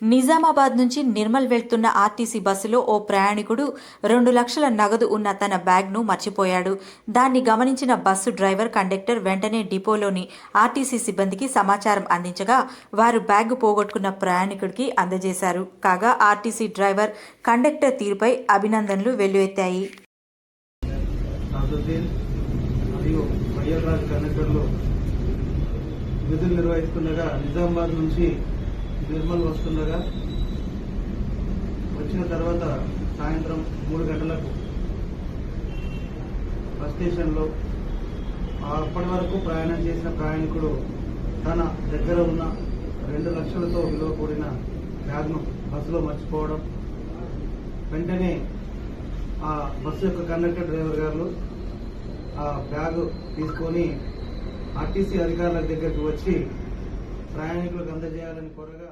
నిజామాబాద్ నుంచి నిర్మల్ వెళ్తున్న ఆర్టీసీ బస్సులో ఓ ప్రయాణికుడు 2 లక్షల నగదు ఉన్న తన బ్యాగ్ను మర్చిపోయాడు. దాన్ని గమనించిన బస్సు డ్రైవర్, కండక్టర్ వెంటనే డిపోలోని ఆర్టీసీ సిబ్బందికి సమాచారం అందించగా వారు బ్యాగ్ పోగొట్టుకున్న ప్రయాణికుడికి అందజేశారు. కాగా ఆర్టీసీ డ్రైవర్, కండక్టర్ తీరుపై అభినందనలు వెల్లువెత్తాయి. విధులు నిర్వహిస్తుండగా నిజామాబాద్ నుంచి నిర్మల్ వస్తుండగా వచ్చిన తర్వాత సాయంత్రం 3 గంటలకు బస్ స్టేషన్లో అప్పటి వరకు ప్రయాణం చేసిన ప్రయాణికుడు తన దగ్గర ఉన్న 2 లక్షలతో విలువ కూడిన బ్యాగ్ను బస్సులో మర్చిపోవడం, వెంటనే ఆ బస్సు యొక్క కండక్టర్, డ్రైవర్ గారు ఆ బ్యాగ్ తీసుకొని ఆర్టీసీ అధికారుల దగ్గరికి వచ్చి ప్రయాణికులకు అందజేయాలని కోరగా